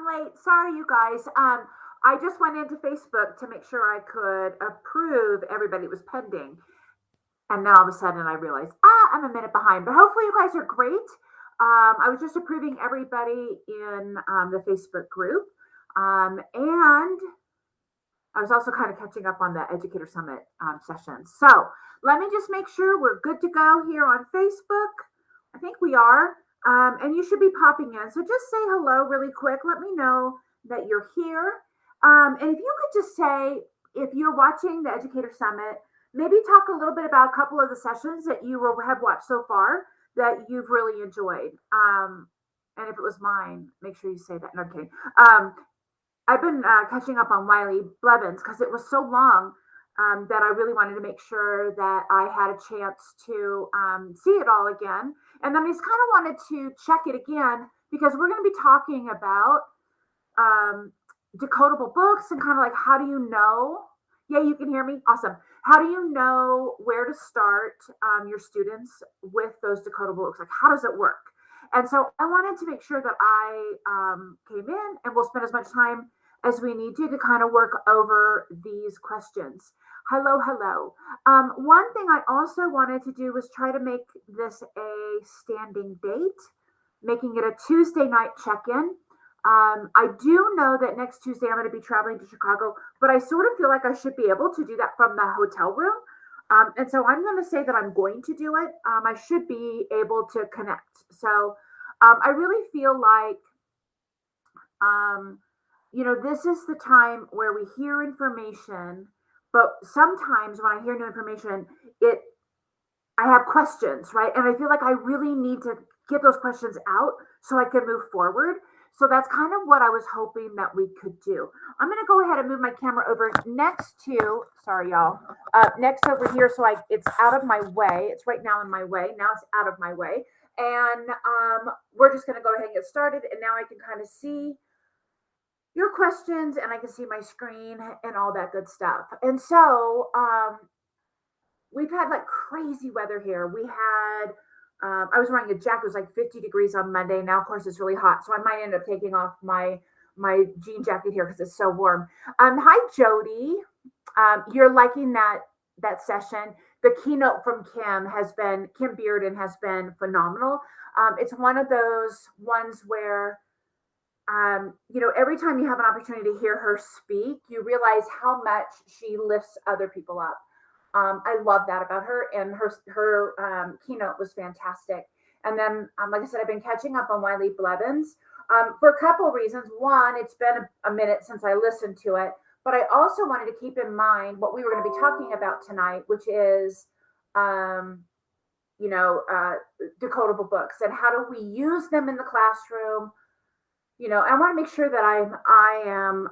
I'm late. Sorry, you guys. I just went into Facebook to make sure I could approve everybody. It was pending. And then all of a sudden I realized, I'm a minute behind. But hopefully you guys are great. I was just approving everybody in the Facebook group. And I was also kind of catching up on the Educator Summit session. So let me just make sure we're good to go here on Facebook. I think we are. And you should be popping in. So just say hello really quick. Let me know that you're here. And if you could just say, if you're watching the Educator Summit, maybe talk a little bit about a couple of the sessions that you have watched so far that you've really enjoyed. And if it was mine, make sure you say that. No, I'm kidding. I've been catching up on Wiley Blevins because it was so long that I really wanted to make sure that I had a chance to see it all again. And then I just kind of wanted to check it again because we're going to be talking about decodable books and kind of like, how do you know? Yeah, you can hear me? Awesome. How do you know where to start your students with those decodable books? Like, how does it work? And so I wanted to make sure that I came in and we'll spend as much time as we need to kind of work over these questions. Hello, hello. One thing I also wanted to do was try to make this a standing date, making it a Tuesday night check-in. I do know that next Tuesday I'm going to be traveling to Chicago, but I sort of feel like I should be able to do that from the hotel room. And so I'm going to say that I'm going to do it. I should be able to connect. So I really feel like, this is the time where we hear information, but sometimes when I hear new information, I have questions, right? And I feel like I really need to get those questions out so I can move forward. So that's kind of what I was hoping that we could do. I'm going to go ahead and move my camera over next to, sorry, y'all, next over here. So it's out of my way. It's right now in my way. Now it's out of my way. And we're just going to go ahead and get started. And now I can kind of see your questions and I can see my screen and all that good stuff. And so we've had like crazy weather here. We had, I was wearing a jacket. It was like 50 degrees on Monday. Now, of course, it's really hot. So I might end up taking off my jean jacket here because it's so warm. Hi, Jody. You're liking that session. The keynote from Kim Bearden has been phenomenal. It's one of those ones where, every time you have an opportunity to hear her speak, you realize how much she lifts other people up. I love that about her, and her keynote was fantastic. And then, like I said, I've been catching up on Wiley Blevins for a couple of reasons. One, it's been a minute since I listened to it, but I also wanted to keep in mind what we were going to be talking about tonight, which is, decodable books and how do we use them in the classroom. I want to make sure that I'm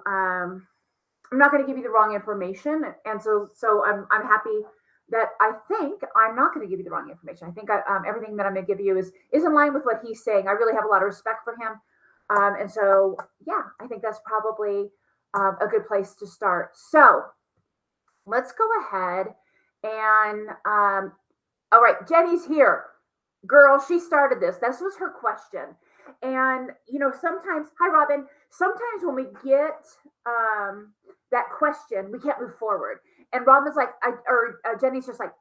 not going to give you the wrong information. And so I'm happy that I think I'm not going to give you the wrong information. I think everything that I'm going to give you is in line with what he's saying. I really have a lot of respect for him. And so, yeah, I think that's probably a good place to start. So let's go ahead and, all right, Jenny's here. Girl, she started this. This was her question. And, sometimes, hi, Robin, sometimes when we get that question, we can't move forward. And Robin's like, Jenny's just like,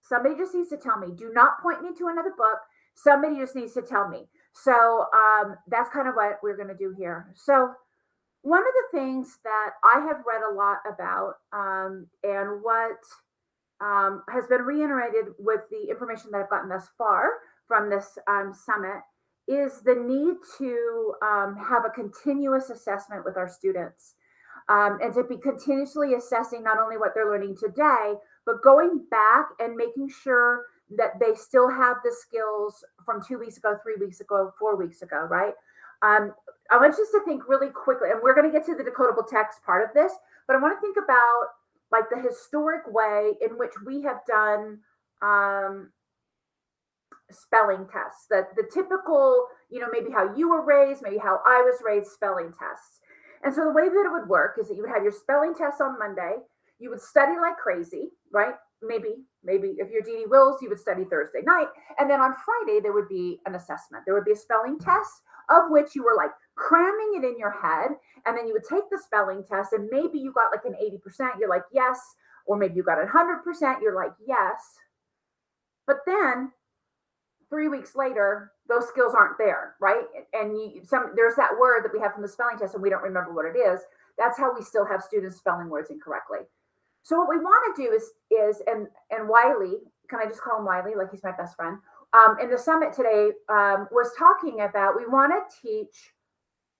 somebody just needs to tell me. Do not point me to another book. Somebody just needs to tell me. So that's kind of what we're going to do here. So one of the things that I have read a lot about and what has been reiterated with the information that I've gotten thus far from this summit is the need to have a continuous assessment with our students and to be continuously assessing not only what they're learning today, but going back and making sure that they still have the skills from 2 weeks ago, 3 weeks ago, 4 weeks ago, right? I want you to think really quickly, and we're going to get to the decodable text part of this, but I want to think about like the historic way in which we have done spelling tests, the typical, maybe how you were raised, maybe how I was raised, spelling tests. And so the way that it would work is that you would have your spelling test on Monday. You would study like crazy, right? Maybe if you're Dee Dee Wills, you would study Thursday night. And then on Friday, there would be an assessment. There would be a spelling test of which you were like cramming it in your head. And then you would take the spelling test, and maybe you got like an 80%, you're like, yes. Or maybe you got 100%, you're like, yes. But then 3 weeks later, those skills aren't there, right? And there's that word that we have from the spelling test, and we don't remember what it is. That's how we still have students spelling words incorrectly. So what we want to do is and Wiley, can I just call him Wiley, like he's my best friend? In the summit today, was talking about, we want to teach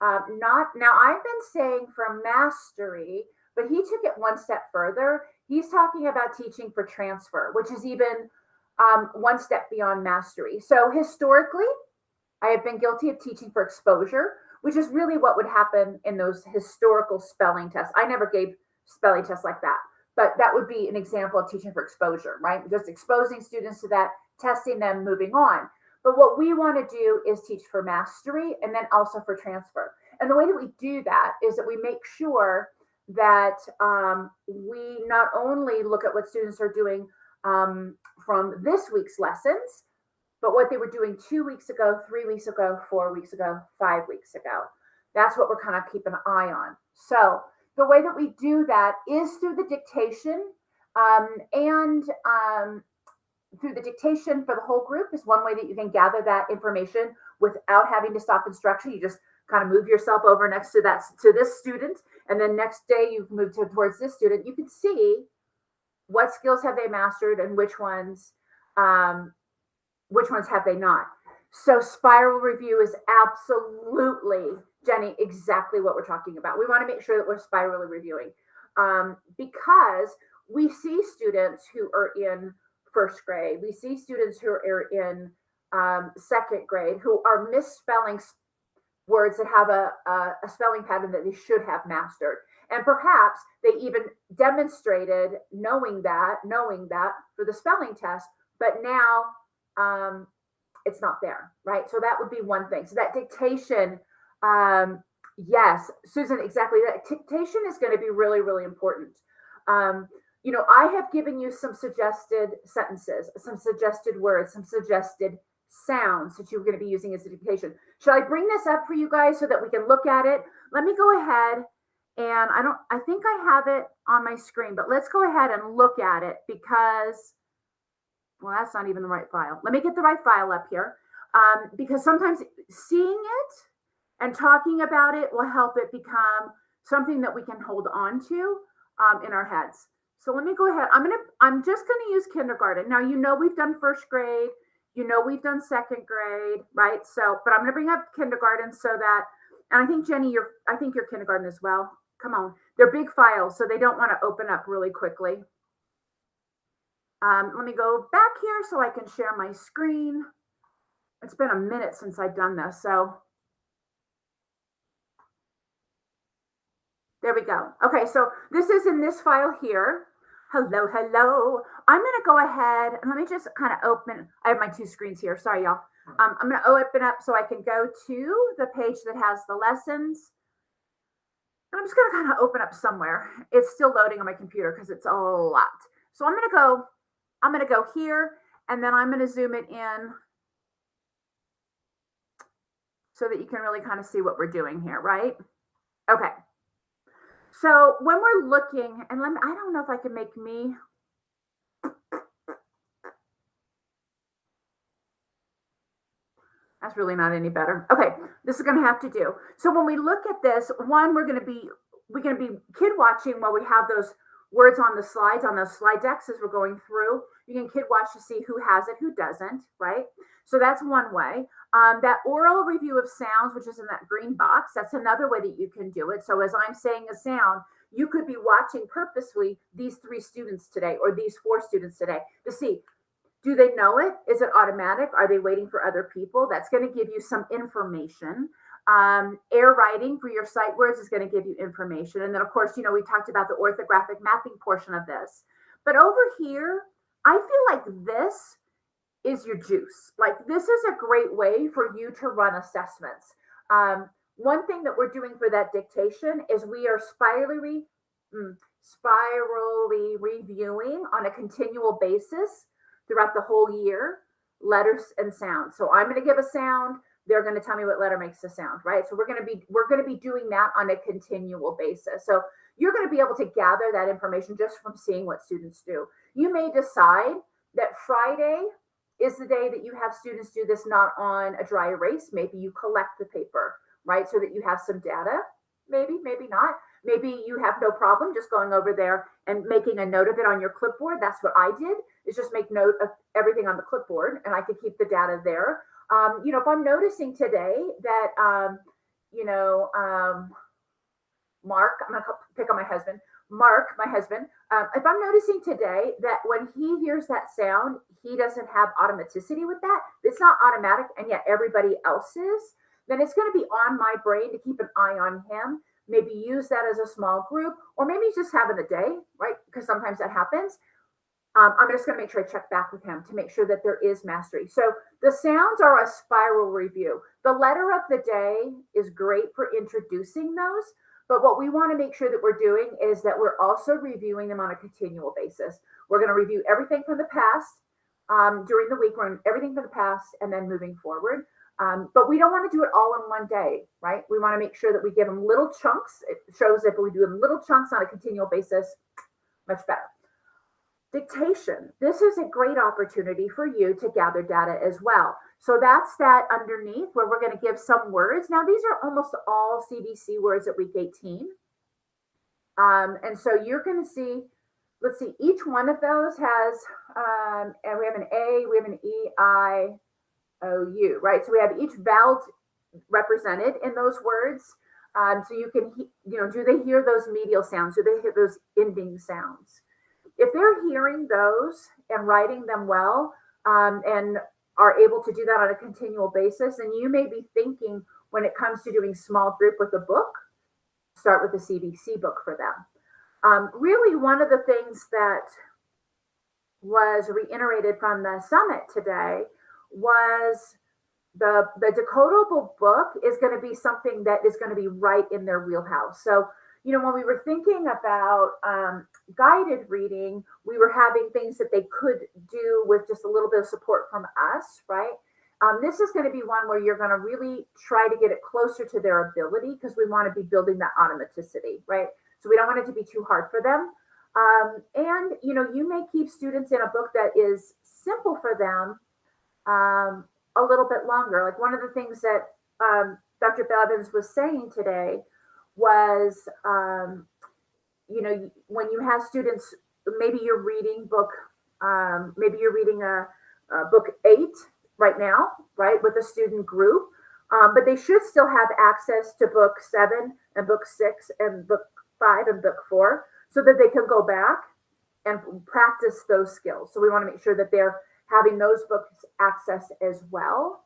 not now. I've been saying for mastery, but he took it one step further. He's talking about teaching for transfer, which is even one step beyond mastery. So historically, I have been guilty of teaching for exposure, which is really what would happen in those historical spelling tests. I never gave spelling tests like that, but that would be an example of teaching for exposure, right? Just exposing students to that, testing them, moving on. But what we want to do is teach for mastery and then also for transfer. And the way that we do that is that we make sure that we not only look at what students are doing from this week's lessons, but what they were doing 2 weeks ago, 3 weeks ago, 4 weeks ago, 5 weeks ago. That's what we're kind of keeping an eye on. So the way that we do that is through the dictation, and through the dictation for the whole group is one way that you can gather that information without having to stop instruction. You just kind of move yourself over next to this student, and then next day you move towards this student. You can see what skills have they mastered and which ones have they not. So spiral review is absolutely, Jenny, exactly what we're talking about. We want to make sure that we're spirally reviewing, because we see students who are in first grade, we see students who are in second grade who are misspelling words that have a spelling pattern that they should have mastered. And perhaps they even demonstrated knowing that for the spelling test, but now it's not there, right? So that would be one thing. So that dictation, yes, Susan, exactly. That dictation is going to be really, really important. I have given you some suggested sentences, some suggested words, some suggested sounds that you're going to be using as a dictation. Shall I bring this up for you guys so that we can look at it? Let me go ahead, and I think I have it on my screen, but let's go ahead and look at it because, well, that's not even the right file. Let me get the right file up here, because sometimes seeing it and talking about it will help it become something that we can hold on to in our heads. So let me go ahead. I'm just going to use kindergarten. Now, we've done first grade, we've done second grade, right? So, but I'm going to bring up kindergarten so that, and I think Jenny, I think you're kindergarten as well. Come on. They're big files, so they don't want to open up really quickly. Let me go back here so I can share my screen. It's been a minute since I've done this, so there we go. Okay, so this is in this file here. Hello, hello. I'm going to go ahead and let me just kind of open. I have my two screens here. Sorry, y'all. I'm going to open up so I can go to the page that has the lessons. And I'm just going to kind of open up somewhere. It's still loading on my computer because it's a lot. So I'm going to go here, and then I'm going to zoom it in so that you can really kind of see what we're doing here, right? Okay. So when we're looking, and I don't know if I can make me. That's really not any better. Okay, this is going to have to do. So when we look at this, one, we're going to be kid watching while we have those words on the slides, on those slide decks as we're going through. You can kid watch to see who has it, who doesn't, right? So that's one way. That oral review of sounds, which is in that green box, that's another way that you can do it. So as I'm saying a sound, you could be watching purposely these 3 students today or these 4 students today to see, do they know it? Is it automatic? Are they waiting for other people? That's going to give you some information. Air writing for your sight words is going to give you information. And then, of course, we talked about the orthographic mapping portion of this. But over here, I feel like this is your juice. Like, this is a great way for you to run assessments. One thing that we're doing for that dictation is we are spirally reviewing on a continual basis throughout the whole year, letters and sounds. So I'm going to give a sound. they're going to tell me what letter makes the sound, right? So we're going to be doing that on a continual basis. So you're going to be able to gather that information just from seeing what students do. You may decide that Friday is the day that you have students do this, not on a dry erase. Maybe you collect the paper, right? So that you have some data, maybe not. Maybe you have no problem just going over there and making a note of it on your clipboard. That's what I did, is just make note of everything on the clipboard, and I could keep the data there. If I'm noticing today that, Mark, I'm going to pick on my husband, Mark, my husband, if I'm noticing today that when he hears that sound, he doesn't have automaticity with that, it's not automatic, and yet everybody else is, then it's going to be on my brain to keep an eye on him, maybe use that as a small group, or maybe he's just having a day, right? Because sometimes that happens. I'm just going to make sure I check back with him to make sure that there is mastery. So the sounds are a spiral review. The letter of the day is great for introducing those, but what we want to make sure that we're doing is that we're also reviewing them on a continual basis. We're going to review everything from the past during the week. We're on everything from the past and then moving forward. But we don't want to do it all in one day, right? We want to make sure that we give them little chunks. It shows if we do them little chunks on a continual basis, much better. Dictation. This is a great opportunity for you to gather data as well. So that's that underneath where we're going to give some words. Now, these are almost all CBC words at week 18. And so you're going to see, let's see, each one of those has, and we have an A, we have an E, I, O, U, right? So we have each vowel represented in those words. So you can, do they hear those medial sounds? Do they hear those ending sounds? If they're hearing those and writing them well, and are able to do that on a continual basis, then you may be thinking, when it comes to doing small group with a book, start with a CBC book for them. Really, one of the things that was reiterated from the summit today was the decodable book is going to be something that is going to be right in their wheelhouse. So, when we were thinking about guided reading, we were having things that they could do with just a little bit of support from us, right? This is going to be one where you're going to really try to get it closer to their ability, because we want to be building that automaticity, right? So we don't want it to be too hard for them. And, you may keep students in a book that is simple for them a little bit longer. Like one of the things that Dr. Bevins was saying today was, when you have students, maybe you're reading book, maybe you're reading a book 8 right now, right, with a student group, but they should still have access to book 7 and book 6 and book 5 and book 4, so that they can go back and practice those skills. So we want to make sure that they're having those books access as well.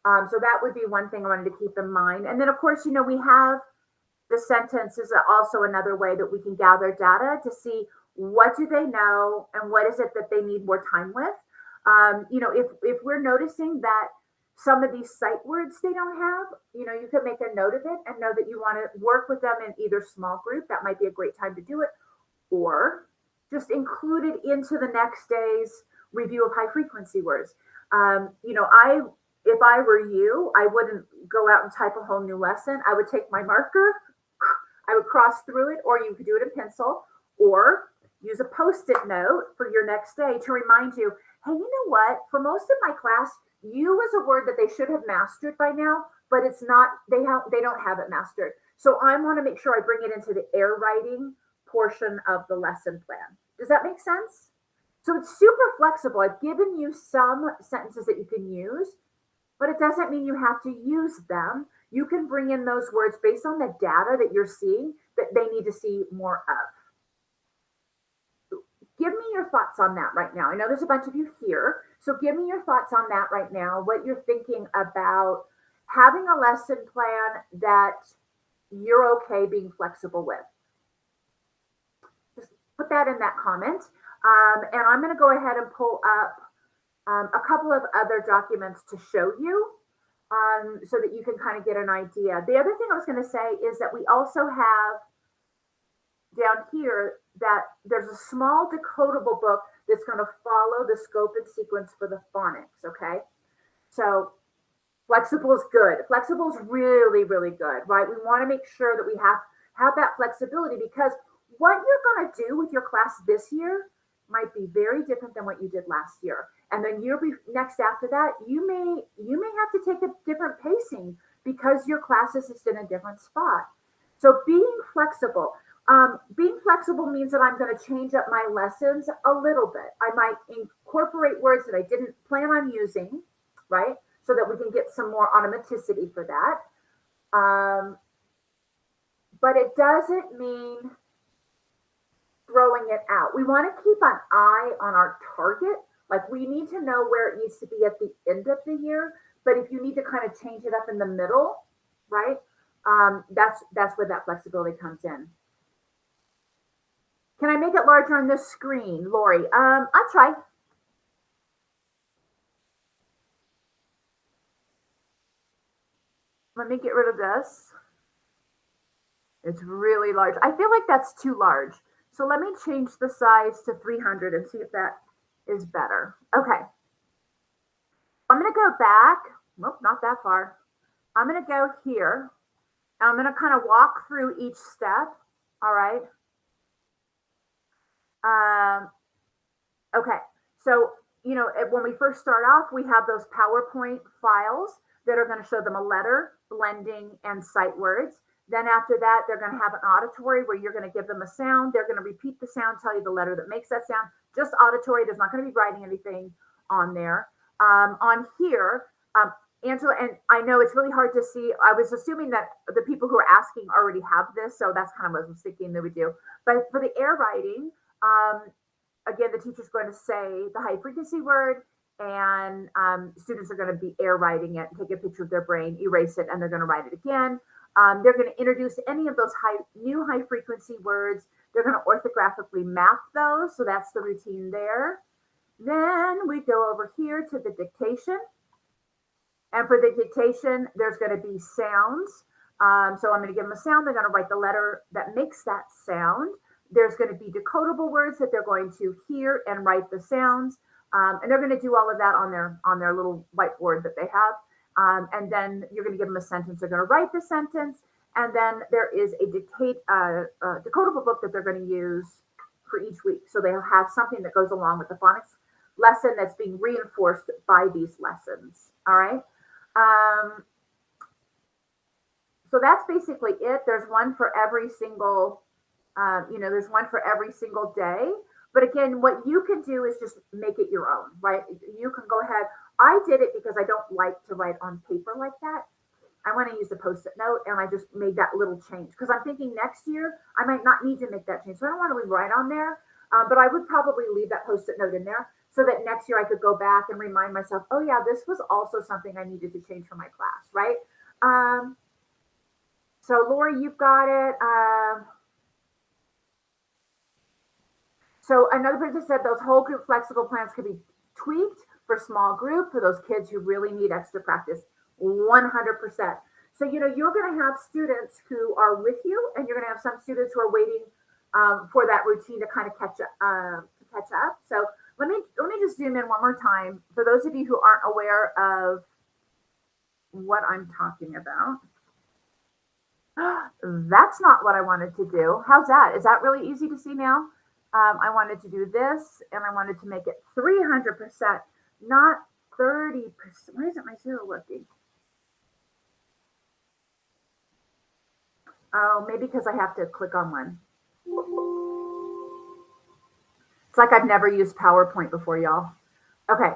So that would be one thing I wanted to keep in mind. And then, of course, we have the sentence is also another way that we can gather data to see what do they know and what is it that they need more time with. If we're noticing that some of these sight words they don't have, you can make a note of it and know that you want to work with them in either small group. That might be a great time to do it, or just include it into the next day's review of high frequency words. If I were you, I wouldn't go out and type a whole new lesson. I would take my marker, I would cross through it, or you could do it in pencil, or use a Post-it note for your next day to remind you, hey, you know what? For most of my class, you is a word that they should have mastered by now, but it's not, they don't have it mastered. So I want to make sure I bring it into the air writing portion of the lesson plan. Does that make sense? So it's super flexible. I've given you some sentences that you can use, but it doesn't mean you have to use them. You can bring in those words based on the data that you're seeing that they need to see more of. Give me your thoughts on that right now. I know there's a bunch of you here, so give me your thoughts on that right now, what you're thinking about having a lesson plan that you're okay being flexible with. Just put that in that comment. And I'm going to go ahead and pull up a couple of other documents to show you so that you can kind of get an idea. The other thing I was going to say is that we also have down here that there's a small decodable book that's going to follow the scope and sequence for the phonics, okay? So Flexible is good. Flexible is really, really good, right? We want to make sure that we have that flexibility, because what you're going to do with your class this year might be very different than what you did last year. And then next after that, you may have to take a different pacing because your class is just in a different spot. So being flexible means that I'm going to change up my lessons a little bit. I might incorporate words that I didn't plan on using, right? So that we can get some more automaticity for that. But it doesn't mean throwing it out. We want to keep an eye on our target. Like, we need to know where it needs to be at the end of the year. But if you need to kind of change it up in the middle, right? That's where that flexibility comes in. Can I make it larger on this screen, Lori? I'll try. Let me get rid of this. It's really large. I feel like that's too large. So let me change the size to 300 and see if that is better. Okay. I'm going to go back. Nope, not that far. I'm going to go here. And I'm going to kind of walk through each step. All right. Okay. So, when we first start off, we have those PowerPoint files that are going to show them a letter, blending, and sight words. Then after that, they're going to have an auditory where you're going to give them a sound. They're going to repeat the sound, tell you the letter that makes that sound. Just auditory. There's not going to be writing anything on there. On here, Angela, and I know it's really hard to see. I was assuming that the people who are asking already have this, so that's kind of what I was thinking that we do. But for the air writing, again, the teacher's going to say the high frequency word, and students are going to be air writing it, take a picture of their brain, erase it, and they're going to write it again. They're going to introduce any of those new high frequency words. They're going to orthographically map those. So that's the routine there. Then we go over here to the dictation. And for the dictation, there's going to be sounds. So I'm going to give them a sound. They're going to write the letter that makes that sound. There's going to be decodable words that they're going to hear and write the sounds. And they're going to do all of that on their little whiteboard that they have. And then you're going to give them a sentence. They're going to write the sentence. And then there is a decodable book that they're going to use for each week. So they'll have something that goes along with the phonics lesson that's being reinforced by these lessons. All right. So that's basically it. There's one for every single, there's one for every single day. But again, what you can do is just make it your own, right? You can go ahead. I did it because I don't like to write on paper like that. I want to use a Post-it note, and I just made that little change because I'm thinking next year I might not need to make that change. So I don't want to rewrite on there, but I would probably leave that Post-it note in there so that next year I could go back and remind myself, oh yeah, this was also something I needed to change for my class, right? So Lori, you've got it. So another person said those whole group flexible plans could be tweaked for small group for those kids who really need extra practice. 100%. So, you're going to have students who are with you, and you're going to have some students who are waiting for that routine to kind of catch up. So let me just zoom in one more time. For those of you who aren't aware of what I'm talking about, that's not what I wanted to do. How's that? Is that really easy to see now? I wanted to do this, and I wanted to make it 300%, not 30%. Why isn't my zero working? Oh, maybe because I have to click on one. It's like I've never used PowerPoint before, y'all. Okay.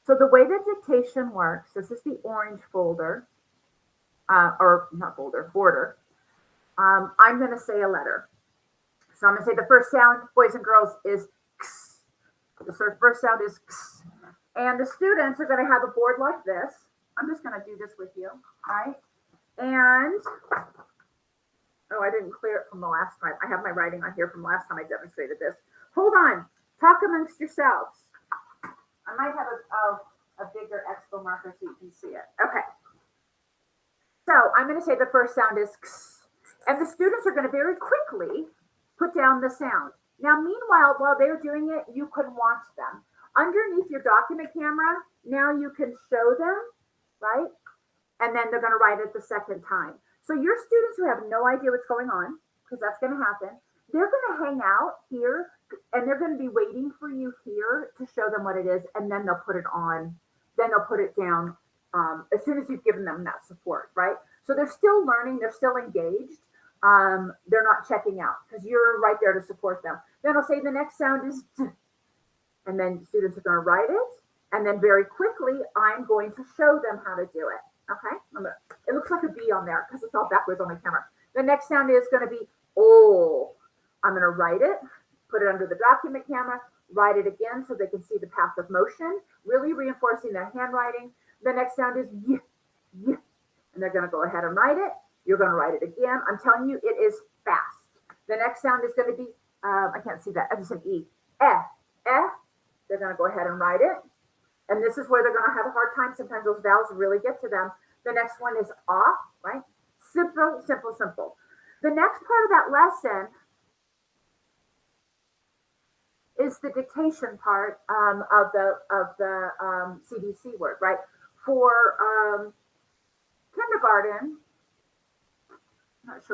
So the way that dictation works, this is the orange folder, or not folder, border. I'm going to say a letter. So I'm going to say the first sound, boys and girls, is X. The first sound is X. And the students are going to have a board like this. I'm just going to do this with you, all right? And, I didn't clear it from the last time. I have my writing on here from last time I demonstrated this. Hold on. Talk amongst yourselves. I might have a bigger expo marker so you can see it. Okay. So I'm going to say the first sound is X. And the students are going to very quickly put down the sound. Now, meanwhile, while they're doing it, you can watch them. Underneath your document camera, Now you can show them, right? And then they're going to write it the second time. So your students who have no idea what's going on, because that's going to happen, they're going to hang out here and they're going to be waiting for you here to show them what it is, and then they'll put it on, then they'll put it down as soon as you've given them that support, right? So they're still learning, they're still engaged. They're not checking out because you're right there to support them. Then I'll say the next sound is t, and then students are going to write it, and then very quickly I'm going to show them how to do it. Okay, it looks like a B on there because it's all backwards on my camera. The next sound is going to be oh. I'm going to write it, put it under the document camera, write it again so they can see the path of motion, really reinforcing their handwriting. The next sound is y, y, and they're going to go ahead and write it. You're going to write it again. I'm telling you, it is fast. The next sound is going to be, I can't see that, I just said E, eh, eh. They're going to go ahead and write it. And this is where they're going to have a hard time. Sometimes those vowels really get to them. The next one is ah, right? Simple, simple, simple. The next part of that lesson is the dictation part of the CBC word, right? For kindergarten, I'm not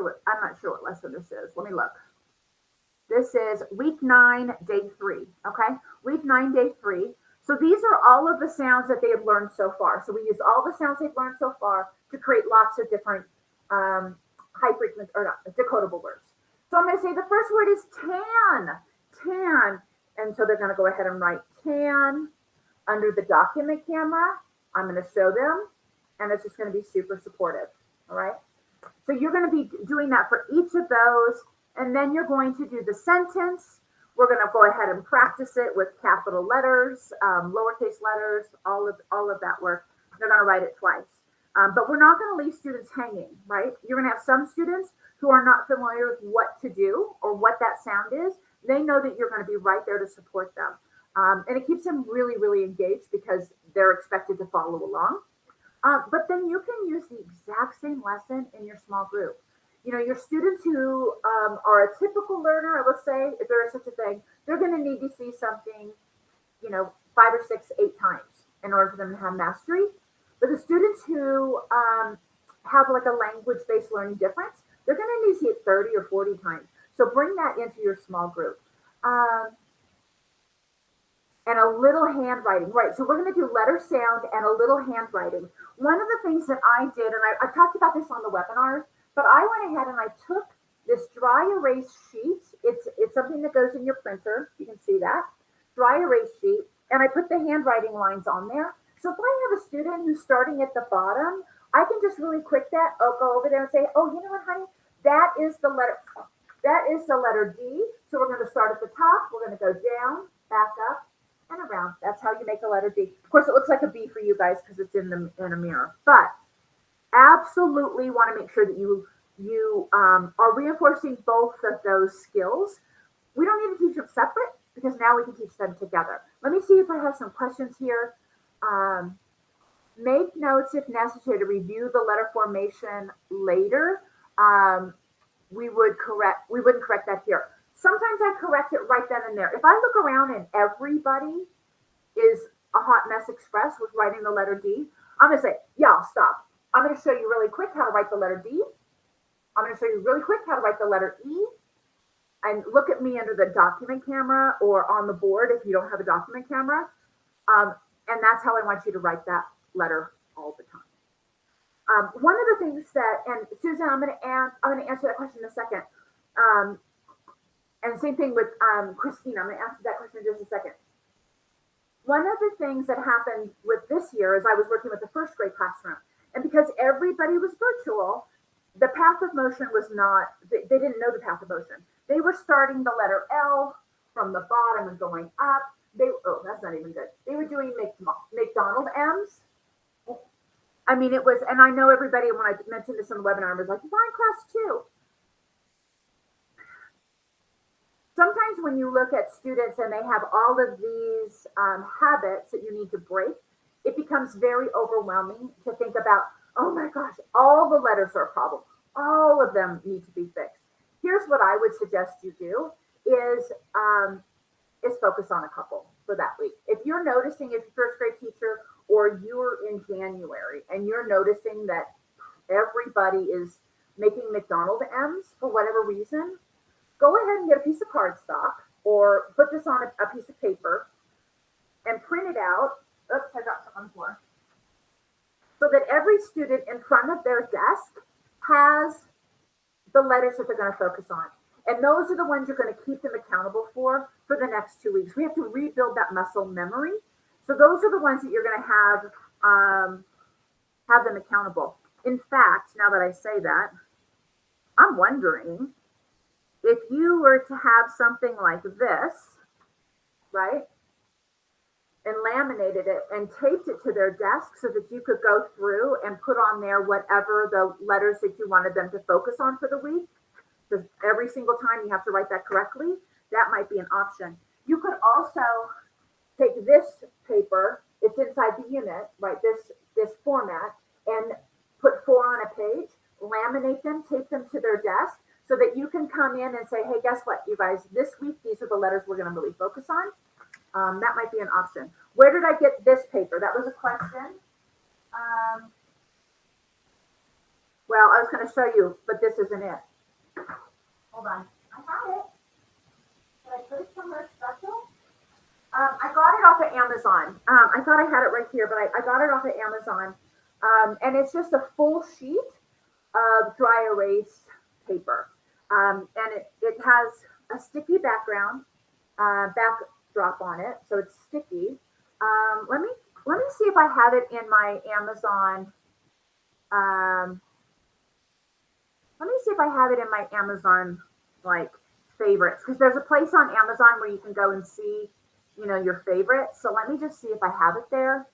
sure what lesson this is. Let me look. This is week 9, day 3. Okay, week 9, day 3. So these are all of the sounds that they have learned so far. So we use all the sounds they've learned so far to create lots of different high frequency or not decodable words. So I'm going to say the first word is tan, tan. And so they're going to go ahead and write tan under the document camera. I'm going to show them, and it's just going to be super supportive. All right. So you're going to be doing that for each of those, and then you're going to do the sentence. We're going to go ahead and practice it with capital letters, lowercase letters, all of that work. They're going to write it twice. But we're not going to leave students hanging, right? You're going to have some students who are not familiar with what to do or what that sound is. They know that you're going to be right there to support them. And it keeps them really, really engaged because they're expected to follow along. But then you can use the exact same lesson in your small group. You know, your students who are a typical learner, let's say, if there is such a thing, they're going to need to see something, 5 or 6, 8 times in order for them to have mastery. But the students who have like a language-based learning difference, they're going to need to see it 30 or 40 times. So bring that into your small group. And a little handwriting, right? So we're going to do letter sound and a little handwriting. One of the things that I did, and I talked about this on the webinars, but I went ahead and I took this dry erase sheet. It's something that goes in your printer. You can see that. Dry erase sheet. And I put the handwriting lines on there. So if I have a student who's starting at the bottom, I can just really quick that, go over there and say, oh, you know what, honey? That is the letter D. So we're going to start at the top. We're going to go down, back up, and around. That's how you make a letter D. Of course, it looks like a B for you guys because it's in a mirror. But absolutely want to make sure that you are reinforcing both of those skills. We don't need to teach them separate because now we can teach them together. Let me see if I have some questions here. Make notes if necessary to review the letter formation later. We wouldn't correct that here. Sometimes I correct it right then and there. If I look around and everybody is a hot mess express with writing the letter D, I'm going to say, y'all stop. I'm going to show you really quick how to write the letter D. I'm going to show you really quick how to write the letter E. And look at me under the document camera or on the board if you don't have a document camera. And that's how I want you to write that letter all the time. One of the things that, and Susan, I'm going to answer that question in a second. And same thing with Christina. I'm going to answer that question in just a second. One of the things that happened with this year is I was working with the first grade classroom. And because everybody was virtual, the path of motion was not, they didn't know the path of motion. They were starting the letter L from the bottom and going up. That's not even good. They were doing McDonald M's. I mean, it was, and I know everybody, when I mentioned this in the webinar, was like, mine class too. Sometimes when you look at students and they have all of these habits that you need to break, it becomes very overwhelming to think about, oh my gosh, all the letters are a problem. All of them need to be fixed. Here's what I would suggest you do is focus on a couple for that week. If you're noticing, if your first grade teacher or you're in January and you're noticing that everybody is making McDonald's M's for whatever reason, go ahead and get a piece of cardstock or put this on a piece of paper and print it out. Oops, I got some on the floor. So that every student in front of their desk has the letters that they're going to focus on. And those are the ones you're going to keep them accountable for the next 2 weeks. We have to rebuild that muscle memory. So those are the ones that you're going to have them accountable. In fact, now that I say that, I'm wondering if you were to have something like this, right? And laminated it and taped it to their desk so that you could go through and put on there whatever the letters that you wanted them to focus on for the week. Because every single time you have to write that correctly, that might be an option. You could also take this paper, it's inside the unit, right? This format, and put 4 on a page, laminate them, tape them to their desk so that you can come in and say, hey, guess what, you guys, this week, these are the letters we're going to really focus on. That might be an option. Where did I get this paper? That was a question. Well, I was going to show you, but this isn't it. Hold on. I have it. Did I put it somewhere special? I got it off of Amazon. I thought I had it right here, but I got it off of Amazon. And it's just a full sheet of dry erase paper. And it has a sticky background, backdrop on it, so it's sticky. Let me see if I have it in my Amazon. Let me see if I have it in my Amazon like favorites, because there's a place on Amazon where you can go and see, your favorites. So let me just see if I have it there.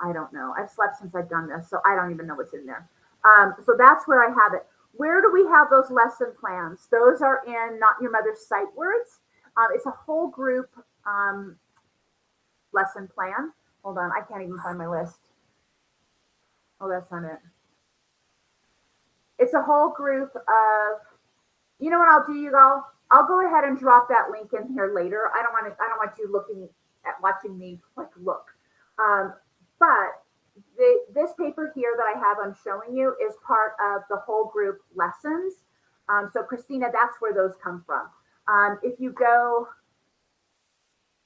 I don't know. I've slept since I've done this, so I don't even know what's in there. So that's where I have it. Where do we have those lesson plans? Those are in Not Your Mother's Sight Words. It's a whole group lesson plan. Hold on, I can't even find my list. Oh, that's not it. It's a whole group of, you know what I'll do, you all? I'll go ahead and drop that link in here later. I don't want you looking at watching me look. But this paper here that I have, I'm showing you, is part of the whole group lessons. So Christina, that's where those come from. If you go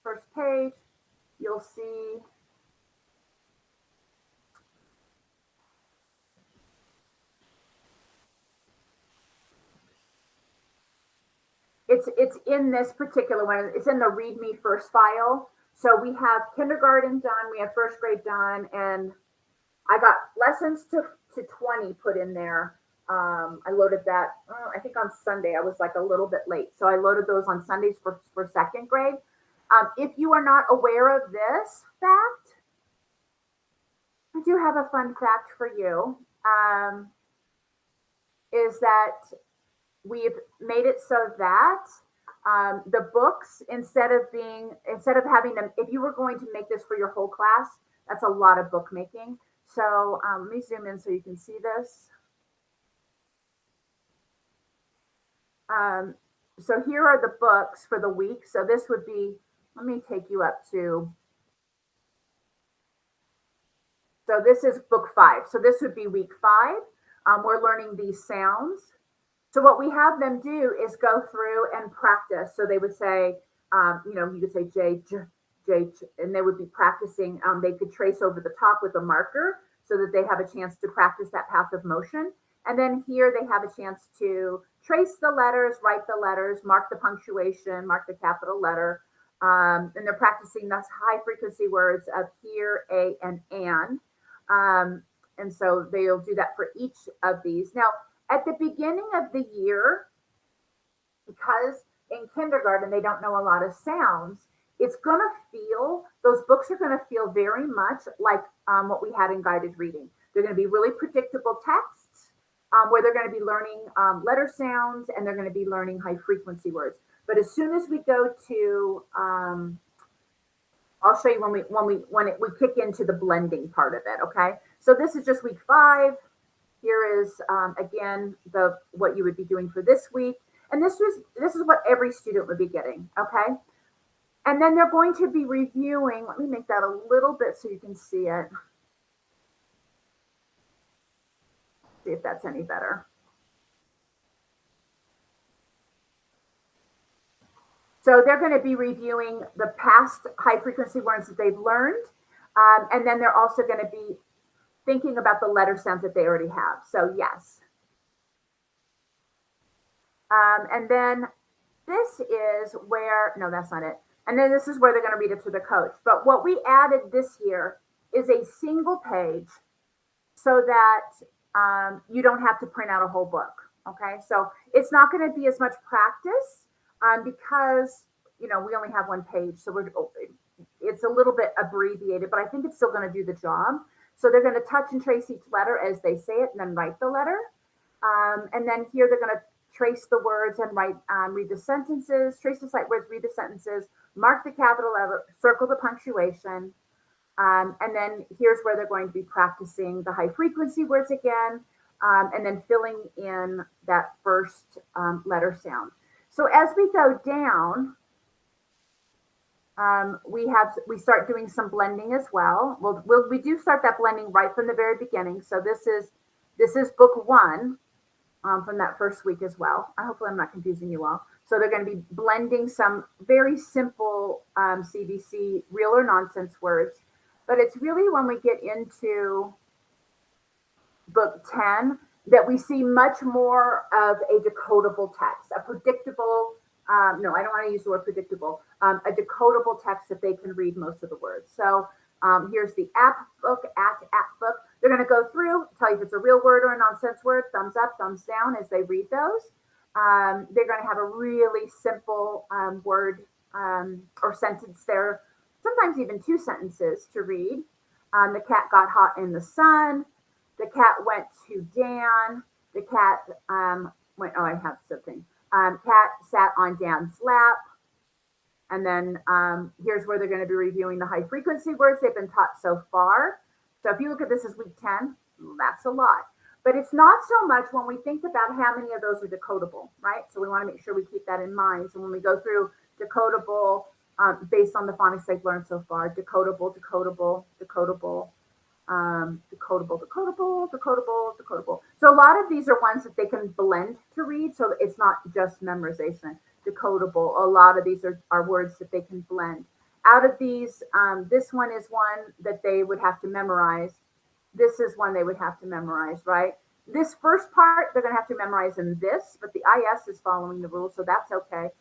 first page, you'll see it's in this particular one. It's in the Read Me First file. So we have kindergarten done, we have first grade done, and I got lessons to 20 put in there. I loaded that, I think on Sunday. I was a little bit late. So I loaded those on Sundays for second grade. If you are not aware of this fact, I do have a fun fact for you, is that we've made it so that the books, instead of having them, if you were going to make this for your whole class, that's a lot of bookmaking. So let me zoom in so you can see this. So here are the books for the week. So this would be, let me take you up to, so this is book 5. So this would be week 5. We're learning these sounds. So what we have them do is go through and practice. So they would say, you could say J, J, J, and they would be practicing. They could trace over the top with a marker so that they have a chance to practice that path of motion. And then here they have a chance to trace the letters, write the letters, mark the punctuation, mark the capital letter. And they're practicing those high frequency words of here, a, and an. And so they'll do that for each of these. Now, at the beginning of the year, because in kindergarten they don't know a lot of sounds, it's going to feel, those books are going to feel very much like what we had in guided reading. They're going to be really predictable texts where they're going to be learning letter sounds, and they're going to be learning high frequency words. But as soon as we go to, I'll show you when we kick into the blending part of it. Okay, so this is just week 5. Here is again what you would be doing for this week, and this is what every student would be getting. Okay, and then they're going to be reviewing. Let me make that a little bit so you can see it. See if that's any better. So they're going to be reviewing the past high frequency words that they've learned. And then they're also going to be thinking about the letter sounds that they already have. So yes. And then this is where, no, that's not it. And then this is where they're going to read it to the coach. But what we added this year is a single page so that you don't have to print out a whole book. Okay, so it's not going to be as much practice because we only have one page, so it's a little bit abbreviated, but I think it's still going to do the job. So they're going to touch and trace each letter as they say it, and then write the letter. And then here they're going to trace the words and read the sentences, trace the sight words, read the sentences, mark the capital letter, circle the punctuation. And then here's where they're going to be practicing the high frequency words again, and then filling in that first letter sound. So as we go down, we start doing some blending as well. We do start that blending right from the very beginning. So this is book one from that first week as well. Hopefully I'm not confusing you all. So they're going to be blending some very simple CBC real or nonsense words. But it's really when we get into book 10 that we see much more of a decodable text, a predictable, no, I don't want to use the word predictable, a decodable text that they can read most of the words. So here's the app book, app book. They're going to go through, tell you if it's a real word or a nonsense word, thumbs up, thumbs down as they read those. They're going to have a really simple word or sentence there, sometimes even two sentences to read. The cat got hot in the sun. The cat went to Dan. The cat went, oh, I have something. Cat sat on Dan's lap. And then here's where they're going to be reviewing the high frequency words they've been taught so far. So if you look at this as week 10, that's a lot. But it's not so much when we think about how many of those are decodable, right? So we want to make sure we keep that in mind. So when we go through decodable, based on the phonics they've learned so far, decodable, decodable, decodable, decodable. So a lot of these are ones that they can blend to read. So it's not just memorization. Decodable. A lot of these are words that they can blend. Out of these, this one is one that they would have to memorize. This is one they would have to memorize, right? This first part, they're going to have to memorize in this, but the IS is following the rules, so that's okay.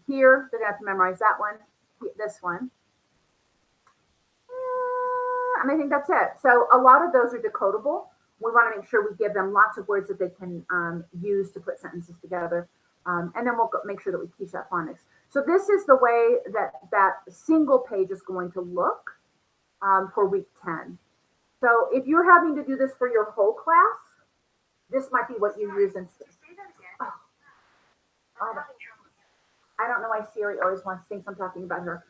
Here, they're going to have to memorize that one, this one. And I think that's it. So a lot of those are decodable. We want to make sure we give them lots of words that they can use to put sentences together. And then we'll make sure that we teach that phonics. So this is the way that single page is going to look for week 10. So if you're having to do this for your whole class, this might be what you use instead. Oh, I don't know why Siri always thinks I'm talking about her.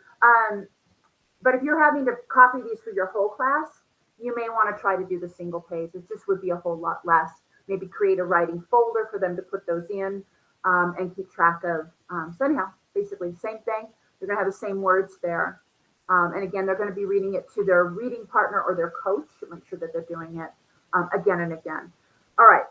But if you're having to copy these for your whole class, you may want to try to do the single page. It just would be a whole lot less. Maybe create a writing folder for them to put those in and keep track of. So anyhow, basically same thing. They're going to have the same words there. And again, they're going to be reading it to their reading partner or their coach to make sure that they're doing it again and again. All right.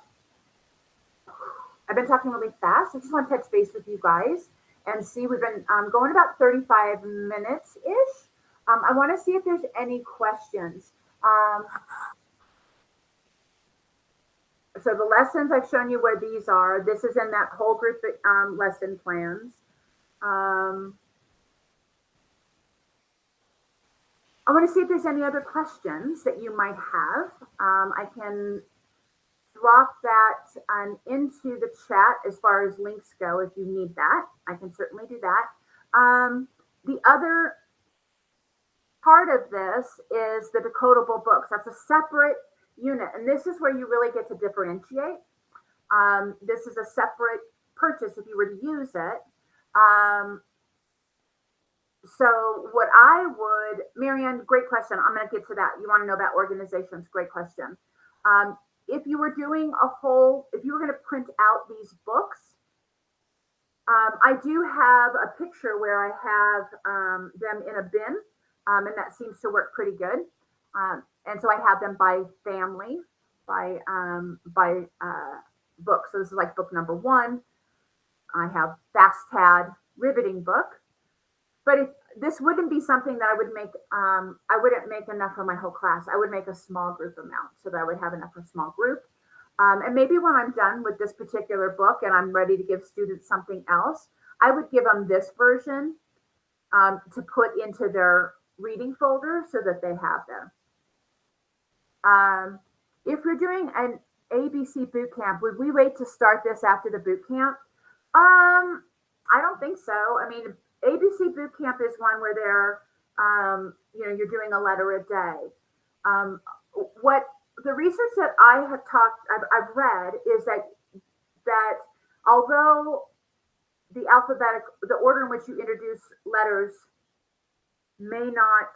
I've been talking really fast. I just want to touch base with you guys and see. We've been going about 35 minutes-ish. I want to see if there's any questions. So the lessons I've shown you where these are. This is in that whole group lesson plans. I want to see if there's any other questions that you might have. I can drop that into the chat as far as links go if you need that. I can certainly do that. The other part of this is the decodable books. That's a separate unit, and this is where you really get to differentiate. This is a separate purchase if you were to use it. So what I would, Marianne, great question. I'm going to get to that. You want to know about organizations? Great question. If you were doing if you were going to print out these books, I do have a picture where I have them in a bin, and that seems to work pretty good. And so I have them by family. book. So this is like book number one. I have Fast Tad riveting book. But if this wouldn't be something that I would make, I wouldn't make enough for my whole class. I would make a small group amount so that I would have enough for a small group. And maybe when I'm done with this particular book and I'm ready to give students something else, I would give them this version to put into their reading folder so that they have them. If you're doing an ABC boot camp, would we wait to start this after the boot camp? I don't think so. I mean, ABC boot camp is one where you're doing a letter a day. What the research that I've read is that although the order in which you introduce letters may not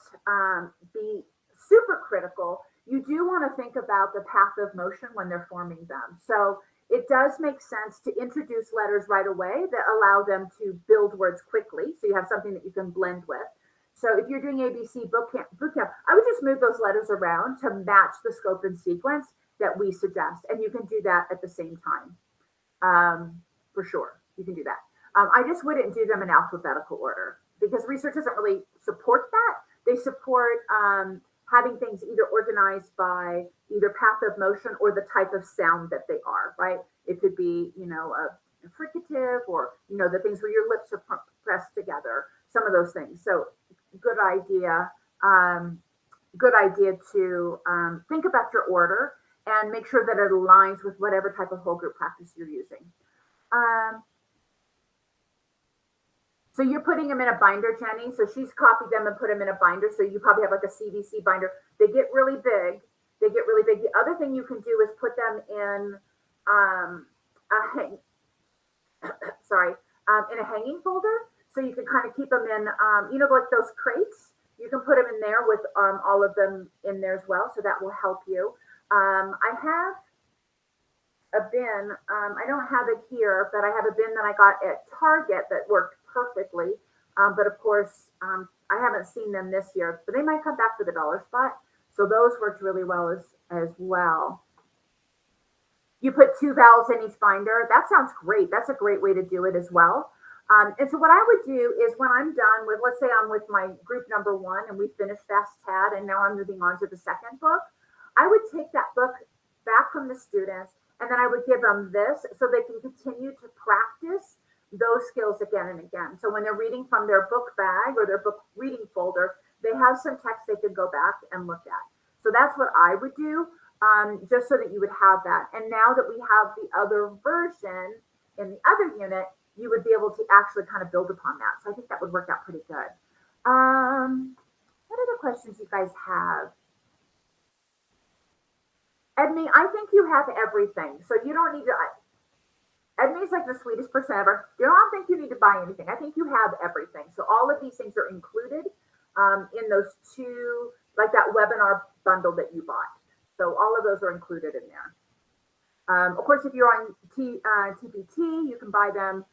be super critical, you do want to think about the path of motion when they're forming them. So it does make sense to introduce letters right away that allow them to build words quickly. So you have something that you can blend with. So if you're doing ABC boot camp, I would just move those letters around to match the scope and sequence that we suggest. And you can do that at the same time. For sure, you can do that. I just wouldn't do them in alphabetical order because research doesn't really support that. They support having things either organized by either path of motion or the type of sound that they are, right? It could be, a fricative or, the things where your lips are pressed together, some of those things. So good idea to think about your order and make sure that it aligns with whatever type of whole group practice you're using. So you're putting them in a binder, Jenny. So she's copied them and put them in a binder. So you probably have like a CBC binder. They get really big. The other thing you can do is put them in in a hanging folder. So you can kind of keep them in, like those crates. You can put them in there with all of them in there as well. So that will help you. I have a bin. I don't have it here, but I have a bin that I got at Target that worked perfectly. But of course, I haven't seen them this year, but they might come back for the dollar spot. So those worked really well as well. You put 2 vowels in each binder. That sounds great. That's a great way to do it as well. And so what I would do is when I'm done with, let's say I'm with my group number 1 and we finished Fast Tad and now I'm moving on to the second book, I would take that book back from the students and then I would give them this so they can continue to practice those skills again and again. So when they're reading from their book bag or their book reading folder, they have some text they could go back and look at. So that's what I would do, just so that you would have that. And now that we have the other version in the other unit, you would be able to actually kind of build upon that. So I think that would work out pretty good. What other questions you guys have? Edme, I think you have everything. So you don't need to, Edme's like the sweetest person ever. You don't think you need to buy anything. I think you have everything. So all of these things are included in those 2, like that webinar bundle that you bought. So all of those are included in there. Of course, if you're on TPT, you can buy them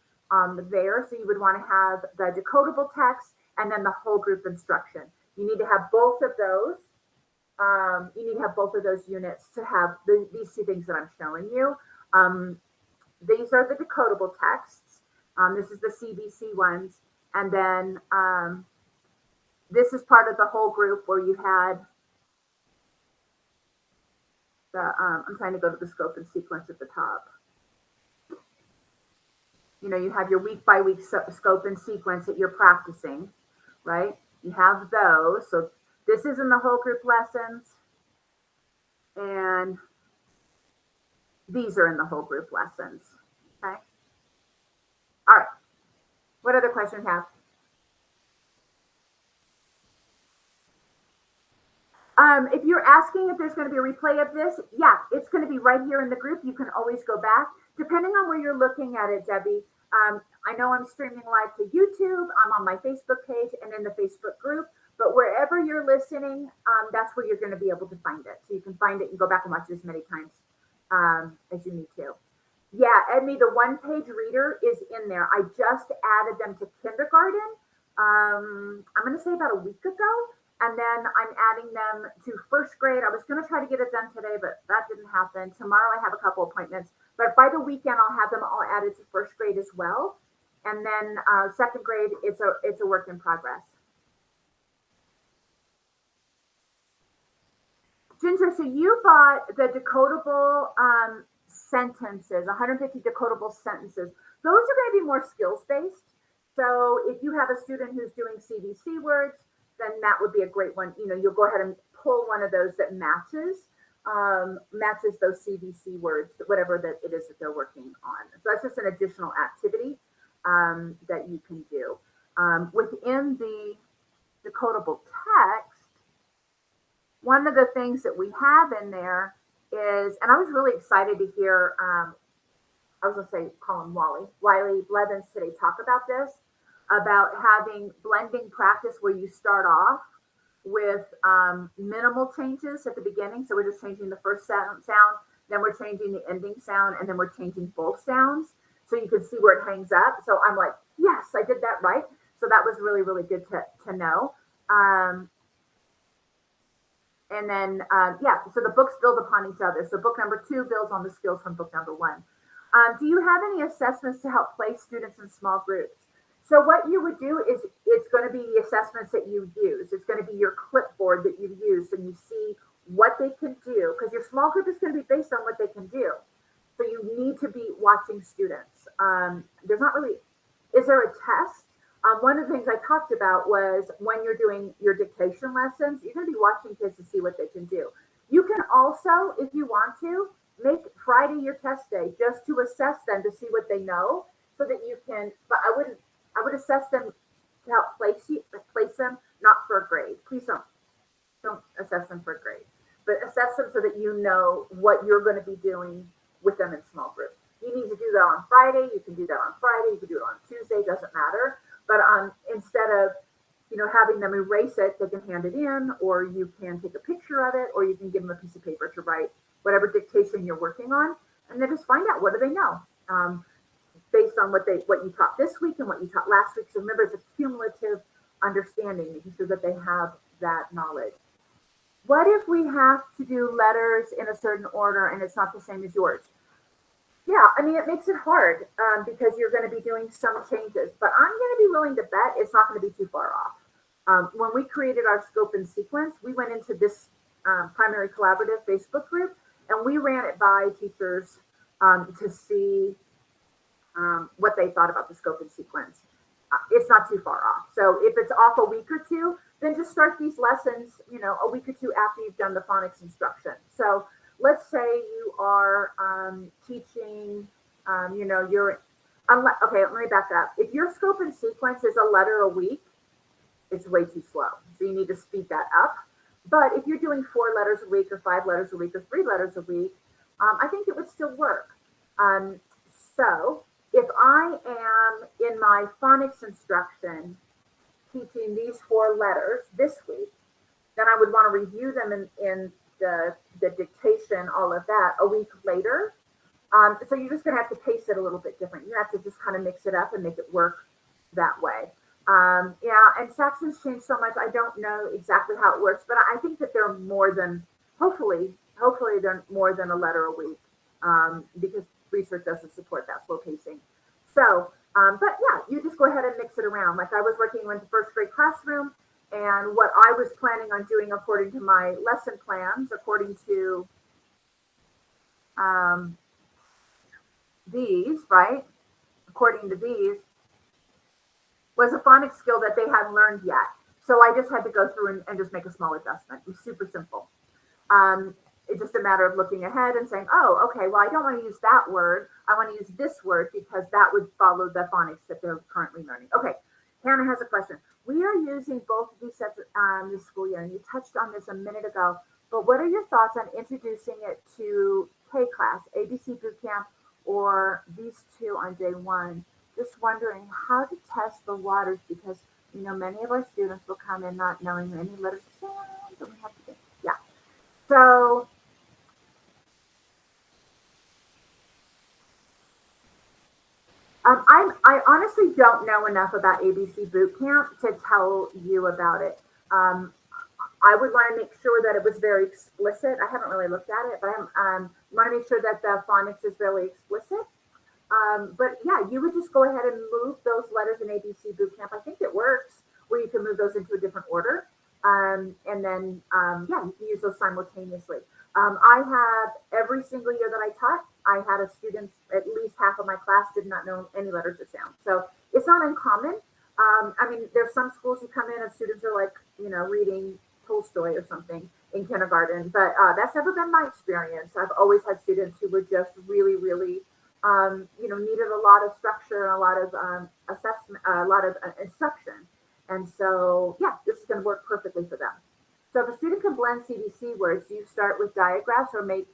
there. So you would want to have the decodable text and then the whole group instruction. You need to have both of those. You need to have both of those units to have these 2 things that I'm showing you. These are the decodable texts. This is the CBC ones. And then this is part of the whole group where you had I'm trying to go to the scope and sequence at the top. You have your week by week scope and sequence that you're practicing, right? You have those. So this is in the whole group lessons. And these are in the whole group lessons. Okay. All right. What other questions have? If you're asking if there's going to be a replay of this, yeah, it's going to be right here in the group. You can always go back. Depending on where you're looking at it, Debbie, I know I'm streaming live to YouTube. I'm on my Facebook page and in the Facebook group. But wherever you're listening, that's where you're going to be able to find it. So you can find it and go back and watch it as many times as you need to. Yeah, Edme, the 1-page reader is in there. I just added them to kindergarten. I'm going to say about a week ago. And then I'm adding them to first grade. I was going to try to get it done today, but that didn't happen. Tomorrow I have a couple appointments, but by the weekend I'll have them all added to first grade as well. And then second grade, it's a work in progress. Ginger, so you bought the decodable sentences, 150 decodable sentences. Those are going to be more skills based. So if you have a student who's doing Cbc words, then that would be a great one. You'll go ahead and pull one of those that matches those Cbc words, whatever that it is that they're working on. So that's just an additional activity that you can do. Within the decodable text, one of the things that we have in there is, and I was really excited to hear, I was going to say, call him Wiley Blevins today talk about this, about having blending practice where you start off with minimal changes at the beginning. So we're just changing the first sound, then we're changing the ending sound, and then we're changing both sounds. So you can see where it hangs up. So I'm like, yes, I did that right. So that was really, really good to know. And then, so the books build upon each other. So book number 2 builds on the skills from book number 1. Do you have any assessments to help place students in small groups? So what you would do is it's going to be the assessments that you use. It's going to be your clipboard that you use, and you see what they can do, because your small group is going to be based on what they can do. So you need to be watching students. There's not really, is there a test? One of the things I talked about was when you're doing your dictation lessons, you're going to be watching kids to see what they can do. You can also, if you want to, make Friday your test day just to assess them to see what they know, so that you can, but I would assess them to help place them, not for a grade. Please don't assess them for a grade, but assess them so that you know what you're going to be doing with them in small groups. You need to do that on Friday. You can do that on Friday. You can do it on Tuesday. Doesn't matter. But instead of having them erase it, they can hand it in, or you can take a picture of it, or you can give them a piece of paper to write whatever dictation you're working on, and then just find out what do they know based on what you taught this week and what you taught last week. So remember, it's a cumulative understanding, making sure that they have that knowledge. What if we have to do letters in a certain order and it's not the same as yours? Yeah, I mean, it makes it hard because you're going to be doing some changes, but I'm going to be willing to bet it's not going to be too far off. When we created our scope and sequence, we went into this primary collaborative Facebook group, and we ran it by teachers to see what they thought about the scope and sequence. It's not too far off. So if it's off a week or two, then just start these lessons, a week or two after you've done the phonics instruction. So let's say you are teaching, okay, let me back up. If your scope and sequence is a letter a week, it's way too slow. So you need to speed that up. But if you're doing 4 letters a week or 5 letters a week or 3 letters a week, I think it would still work. So if I am in my phonics instruction teaching these 4 letters this week, then I would want to review them in the dictation, all of that, a week later. So you're just going to have to pace it a little bit different. You have to just kind of mix it up and make it work that way. And Saxon's changed so much. I don't know exactly how it works, but I think that they're more than, hopefully they're more than a letter a week, because research doesn't support that slow pacing. So, but yeah, you just go ahead and mix it around. Like I was working with the first grade classroom, and what I was planning on doing according to my lesson plans, according to these, right? According to these, was a phonics skill that they hadn't learned yet. So I just had to go through and just make a small adjustment. It was super simple. It's just a matter of looking ahead and saying, oh, okay, well, I don't want to use that word. I want to use this word because that would follow the phonics that they're currently learning. Okay, Hannah has a question. We are using both of these sets this school year, and you touched on this a minute ago, but what are your thoughts on introducing it to K class, ABC boot camp, or these 2 on day 1? Just wondering how to test the waters, because many of our students will come in not knowing any letters or sounds, and we have to think. Yeah. So I honestly don't know enough about ABC Boot Camp to tell you about it. I would want to make sure that it was very explicit. I haven't really looked at it, but I want to make sure that the phonics is really explicit. But yeah, you would just go ahead and move those letters in ABC Bootcamp. I think it works where you can move those into a different order. And then, yeah, you can use those simultaneously. I have every single year that I taught, I had a student, at least half of my class did not know any letters or sounds. So it's not uncommon. I mean, there's some schools you come in and students are like, reading Tolstoy or something in kindergarten, but that's never been my experience. I've always had students who were just really, really needed a lot of structure and a lot of assessment, a lot of instruction. And so, yeah, this is going to work perfectly for them. So if a student can blend CBC words, you start with diagraphs or make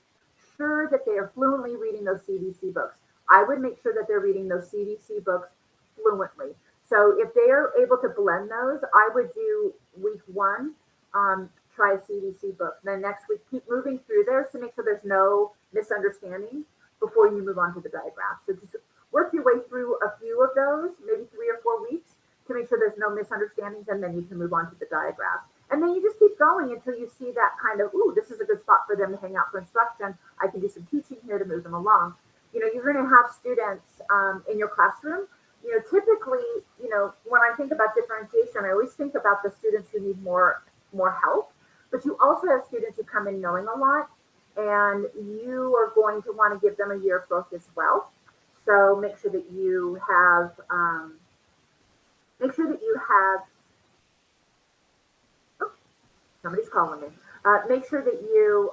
sure that they are fluently reading those CBC books. I would make sure that they're reading those CBC books fluently. So if they are able to blend those, I would do week one, try a CBC book. Then next week, keep moving through there to make sure there's no misunderstanding before you move on to the diagraph. So just work your way through a few of those, maybe 3 or 4 weeks, to make sure there's no misunderstandings, and then you can move on to the diagraph. And then you just keep going until you see that kind of, ooh, this is a good spot for them to hang out for instruction. I can do some teaching here to move them along. You're going to have students in your classroom. Typically, when I think about differentiation, I always think about the students who need more help. But you also have students who come in knowing a lot, and you are going to want to give them a year of growth as well. So make sure that you have oh, somebody's calling me. Make sure that you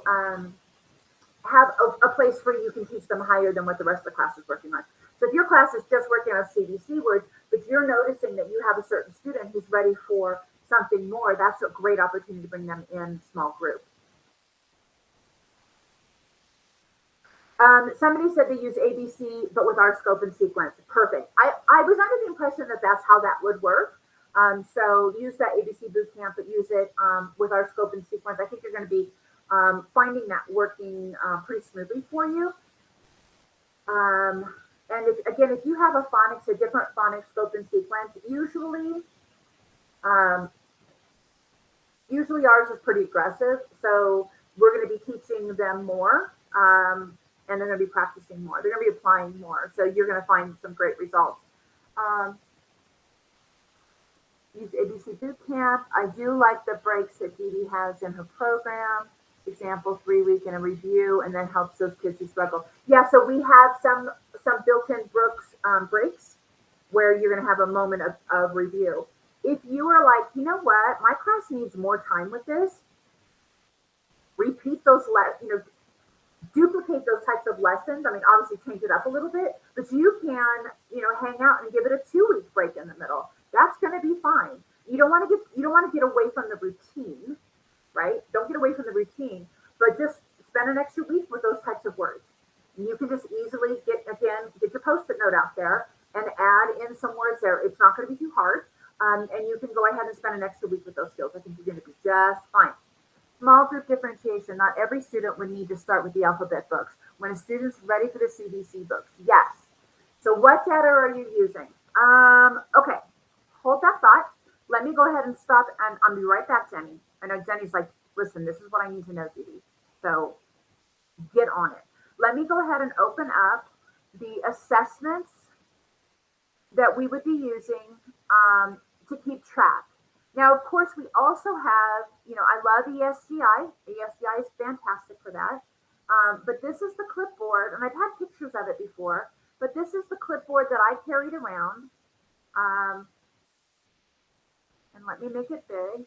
have a place where you can teach them higher than what the rest of the class is working on. So if your class is just working on CBC words, but you're noticing that you have a certain student who's ready for something more, that's a great opportunity to bring them in small group. Somebody said they use ABC, but with our scope and sequence. Perfect. I was under the impression that that's how that would work. So use that ABC bootcamp, but use it with our scope and sequence. I think you're going to be finding that working pretty smoothly for you. And if you have a different phonics scope and sequence, usually ours is pretty aggressive. So we're going to be teaching them more. And they're going to be practicing more. They're going to be applying more. So you're going to find some great results. Use ABC Bootcamp. I do like the breaks that Dee Dee has in her program. Example, 3-week and a review, and then helps those kids who struggle. Yeah, so we have some built-in breaks where you're going to have a moment of review. If you are like, you know what, my class needs more time with this, repeat those, duplicate those types of lessons. I mean, obviously change it up a little bit, but you can, hang out and give it a 2-week break in the middle. That's going to be fine. You don't want to get away from the routine, right? Don't get away from the routine, but just spend an extra week with those types of words. And you can just easily get your Post-it note out there and add in some words there. It's not going to be too hard. And you can go ahead and spend an extra week with those skills. I think you're going to be just fine. Small group differentiation. Not every student would need to start with the alphabet books. When a student's ready for the CBC books, yes. So what data are you using? Okay, hold that thought. Let me go ahead and stop, and I'll be right back, Jenny. I know Jenny's like, listen, this is what I need to know, Dee Dee. So get on it. Let me go ahead and open up the assessments that we would be using to keep track. Now, of course, we also have, I love ESGI. ESGI is fantastic for that. But this is the clipboard, and I've had pictures of it before, but this is the clipboard that I carried around. And let me make it big.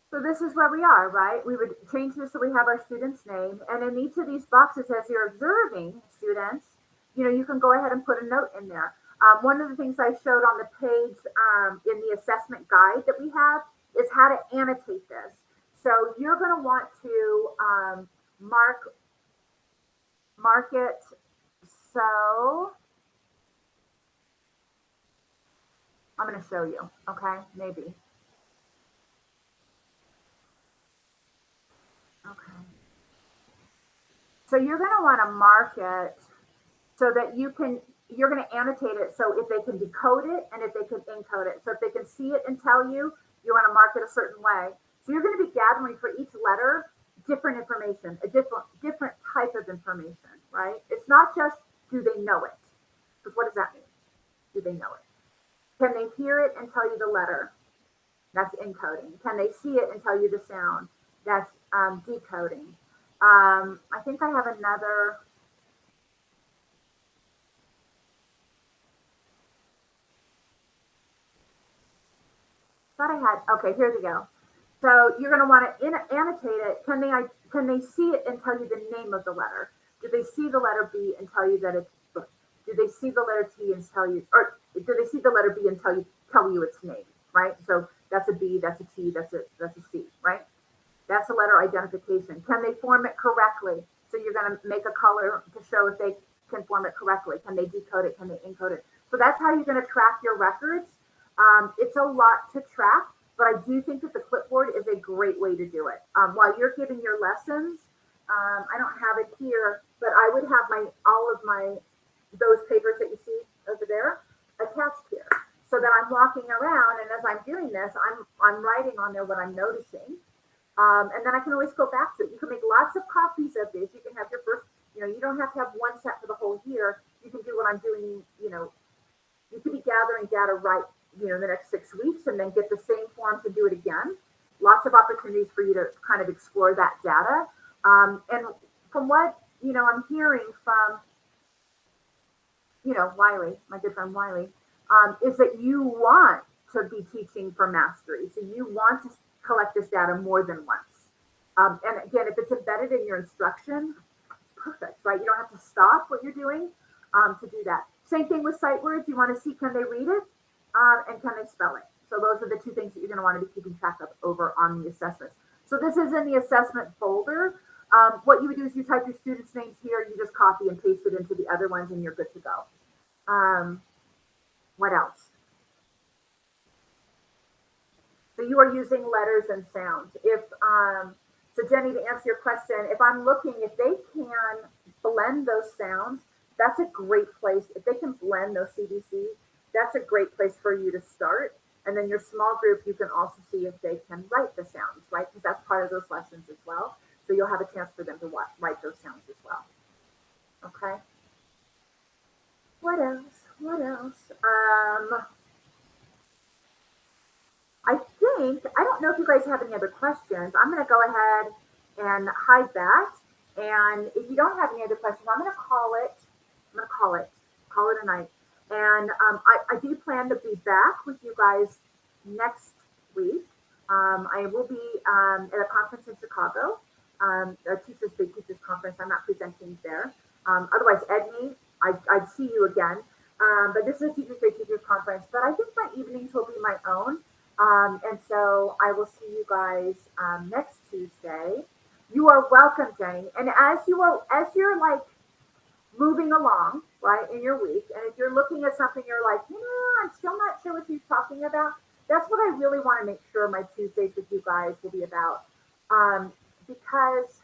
So this is where we are, right? We would change this so we have our student's name. And in each of these boxes, as you're observing students, you can go ahead and put a note in there. One of the things I showed on the page in the assessment guide that we have is how to annotate this. So you're going to want to mark it. So I'm going to show you, okay? Maybe. So you're going to want to mark it so that you're going to annotate it so if they can decode it and if they can encode it. So if they can see it and tell you, you want to mark it a certain way. So you're going to be gathering for each letter different information, a different type of information, right? It's not just do they know it? Because what does that mean? Do they know it? Can they hear it and tell you the letter? That's encoding. Can they see it and tell you the sound? That's decoding. I think I have another. Thought I had. Okay, here we go. So you're going to want to annotate it. Can they see it and tell you the name of the letter? Do they see the letter B and tell you that it's B? Do they see the letter T and tell you, or do they see the letter B and tell you its name? Right. So that's a B. That's a T. That's a C. Right. That's a letter identification. Can they form it correctly? So you're going to make a color to show if they can form it correctly. Can they decode it? Can they encode it? So that's how you're going to track your records. It's a lot to track, but I do think that the clipboard is a great way to do it. While you're giving your lessons, I don't have it here, but I would have all of those papers that you see over there attached here, so that I'm walking around, and as I'm doing this, I'm writing on there what I'm noticing. And then I can always go back to it. You can make lots of copies of this. You can have your first, you don't have to have one set for the whole year. You can do what I'm doing, you could be gathering data right, the next 6 weeks and then get the same forms and do it again. Lots of opportunities for you to kind of explore that data. And from what, I'm hearing from, Wiley, my good friend Wiley, is that you want to be teaching for mastery. So you want to collect this data more than once. And again, if it's embedded in your instruction, it's perfect, right? You don't have to stop what you're doing to do that. Same thing with sight words. You want to see, can they read it? And can they spell it? So those are the two things that you're going to want to be keeping track of over on the assessments. So this is in the assessment folder. What you would do is you type your students' names here, you just copy and paste it into the other ones, and you're good to go. What else? So you are using letters and sounds. So Jenny, to answer your question, if I'm looking, if they can blend those sounds, that's a great place. If they can blend those CBC, that's a great place for you to start. And then your small group, you can also see if they can write the sounds, right? Because that's part of those lessons as well. So you'll have a chance for them to write those sounds as well. Okay. What else? I don't know if you guys have any other questions. I'm going to go ahead and hide that. And if you don't have any other questions, I'm going to call it a night. And I do plan to be back with you guys next week. I will be at a conference in Chicago, a big teachers conference. I'm not presenting there. Otherwise, Edney, I'd see you again. But this is a big teachers conference. But I think my evenings will be my own. And so I will see you guys next Tuesday. You are welcome, Jenny. And as you're like moving along, right, in your week, and if you're looking at something, you're like, I'm still not sure what she's talking about. That's what I really want to make sure my Tuesdays with you guys will be about. Because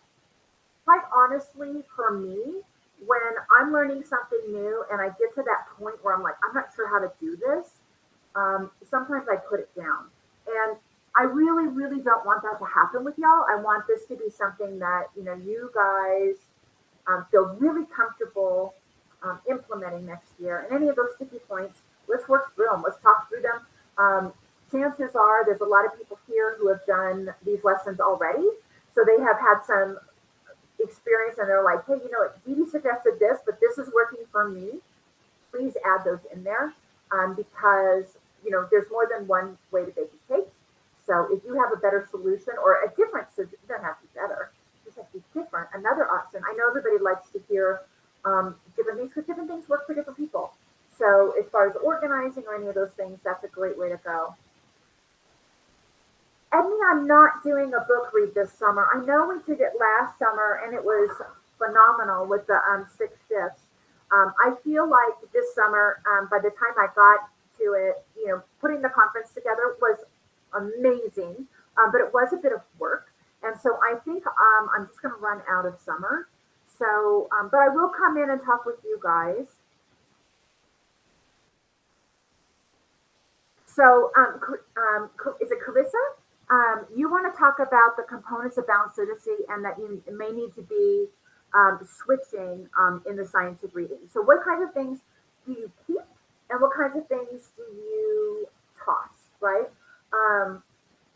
quite honestly, for me, when I'm learning something new and I get to that point where I'm like, I'm not sure how to do this, sometimes I put it down. And I really, really don't want that to happen with y'all. I want this to be something that, you guys feel really comfortable implementing next year. And any of those sticky points, let's work through them. Let's talk through them. Chances are there's a lot of people here who have done these lessons already. So they have had some experience and they're like, hey, Dee Dee suggested this, but this is working for me. Please add those in there because, there's more than one way to bake a cake. So if you have a better solution or a different solution, it doesn't have to be better. It just has to be different. Another option. I know everybody likes to hear different things because different things work for different people. So as far as organizing or any of those things, that's a great way to go. Edney, I'm not doing a book read this summer. I know we did it last summer and it was phenomenal with the 6 shifts. I feel like this summer, by the time I got to it, putting the conference together was amazing, but it was a bit of work. And so I think I'm just going to run out of summer. so, but I will come in and talk with you guys. So, is it Carissa? You want to talk about the components of balanced literacy and that you may need to be switching in the science of reading. So, what kinds of things do you keep and what kinds of things do you toss, right? Um,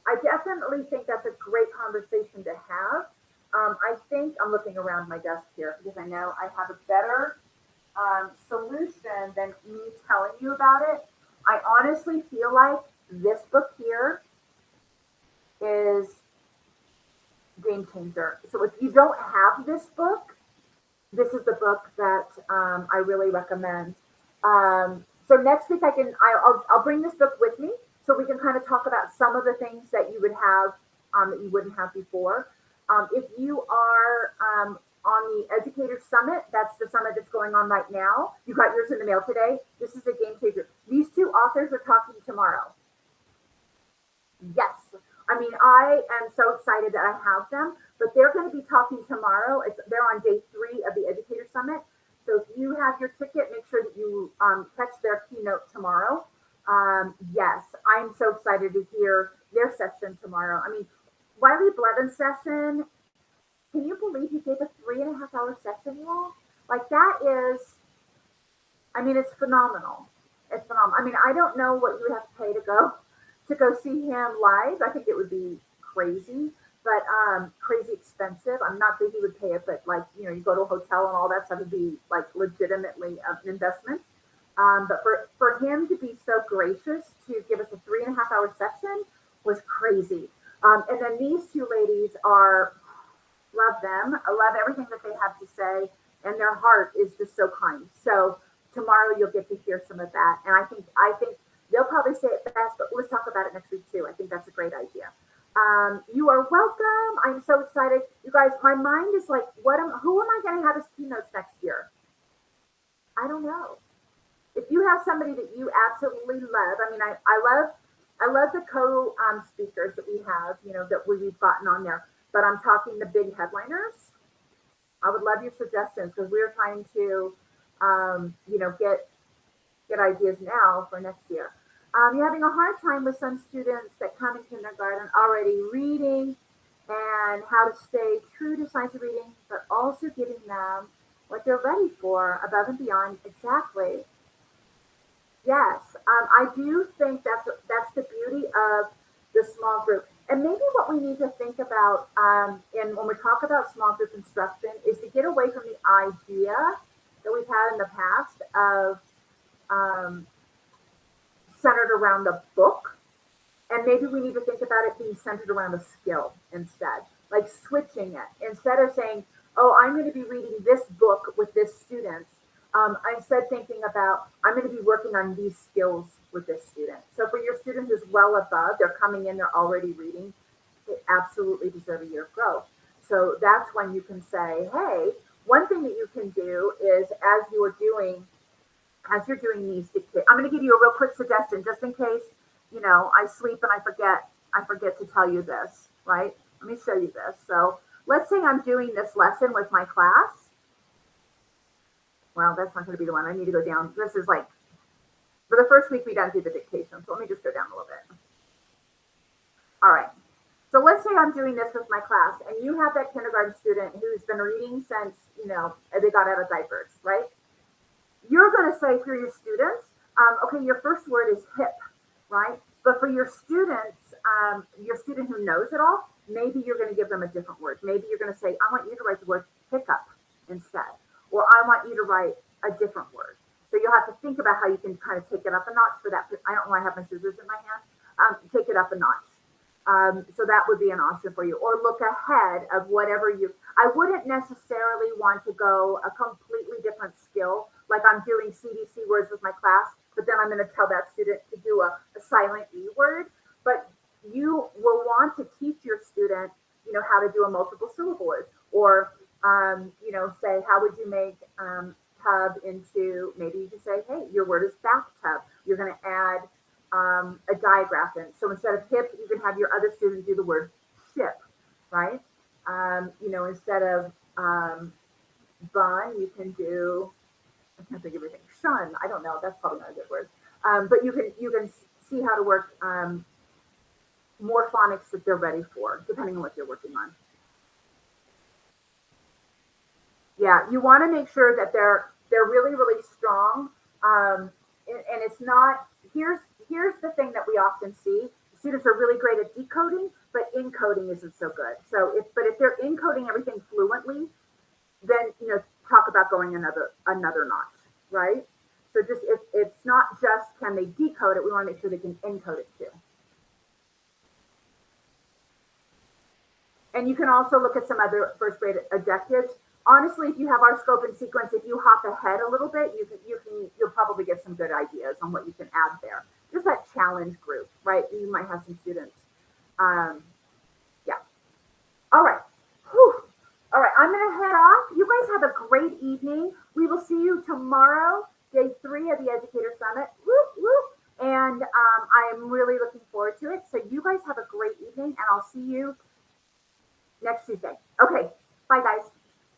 I definitely think that's a great conversation to have. I think I'm looking around my desk here because I know I have a better solution than me telling you about it. I honestly feel like this book here is game changer. So if you don't have this book, this is the book that I really recommend. So next week I'll bring this book with me so we can kind of talk about some of the things that you would have that you wouldn't have before. If you are on the Educator Summit, that's the summit that's going on right now. You got yours in the mail today. This is a game changer. These two authors are talking tomorrow. Yes. I mean, I am so excited that I have them, but they're going to be talking tomorrow. They're on day 3 of the Educator Summit. So if you have your ticket, make sure that you catch their keynote tomorrow. Yes, I'm so excited to hear their session tomorrow. I mean, Wiley Blevins' session, can you believe he gave a 3.5 hour session, you all? Like that is, I mean, it's phenomenal. It's phenomenal. I mean, I don't know what you would have to pay to go see him live. I think it would be crazy, but crazy expensive. I'm not that he would pay it, but like, you know, you go to a hotel and all that stuff would be like legitimately an investment. But for him to be so gracious to give us a 3.5 hour session was crazy. And then these two ladies are, love them. I love everything that they have to say, and their heart is just so kind. So tomorrow you'll get to hear some of that, and I think they'll probably say it best, but let's talk about it next week too. I think that's a great idea. You are welcome. I'm so excited, you guys. My mind is like, who am I going to have as keynotes next year? I don't know. If you have somebody that you absolutely love, I mean, I love the speakers that we have, you know, that we've gotten on there. But I'm talking the big headliners. I would love your suggestions because we're trying to, you know, get ideas now for next year. You're having a hard time with some students that come in kindergarten already reading and how to stay true to science of reading, but also giving them what they're ready for above and beyond. Exactly. Yes, I do think that's the beauty of the small group. And maybe what we need to think about, and when we talk about small group instruction, is to get away from the idea that we've had in the past of um, centered around the book. And maybe we need to think about it being centered around a skill instead, like switching it. Instead of saying, oh, I'm going to be reading this book with this student, I instead thinking about, I'm going to be working on these skills with this student. So for your student who's well above, they're coming in, they're already reading, they absolutely deserve a year of growth. So that's when you can say, hey, one thing that you can do is as you're doing these dictate, I'm going to give you a real quick suggestion just in case, you know, I sleep and I forget to tell you this, right? Let me show you this. So let's say I'm doing this lesson with my class. Well, that's not going to be the one. I need to go down. This is like, for the first week, we don't do the dictation. So let me just go down a little bit. All right. So let's say I'm doing this with my class and you have that kindergarten student who's been reading since, you know, they got out of diapers, right? You're going to say for your students, okay, your first word is hip, right? But for your student who knows it all, maybe you're going to give them a different word. Maybe you're going to say, I want you to write the word pickup instead, or I want you to write a different word. So you'll have to think about how you can kind of take it up a notch for that. I don't know why I have my scissors in my hand. Take it up a notch. So that would be an option for you. Or look ahead of whatever I wouldn't necessarily want to go a completely different skill. Like I'm doing Cbc Words with my class, but then I'm going to tell that student to do a silent E word. But you will want to teach your student, you know, how to do a multiple syllable word. Or, you know, say, how would you make tub into, maybe you can say, hey, your word is bathtub. You're going to add a digraph in. So instead of hip, you can have your other student do the word ship, right? You know, instead of bun. You can do, I can't think of everything. Shun. I don't know. That's probably not a good word. But you can see how to work more phonics that they're ready for, depending on what you're working on. Yeah, you want to make sure that they're really really strong. And it's not. Here's the thing that we often see: students are really great at decoding, but encoding isn't so good. If they're encoding everything fluently, then talk about going another notch, right? So just if it's not just can they decode it, we want to make sure they can encode it too. And you can also look at some other first grade objectives. Honestly, if you have our scope and sequence, if you hop ahead a little bit, you'll probably get some good ideas on what you can add there. Just that challenge group, right? You might have some students. Um, yeah. All right. Whew. All right. I'm gonna head off. You guys have a great evening. We will see you tomorrow, day 3 of the Educator Summit. Woo, woo. And I'm really looking forward to it. So you guys have a great evening, and I'll see you next Tuesday. Okay. Bye, guys.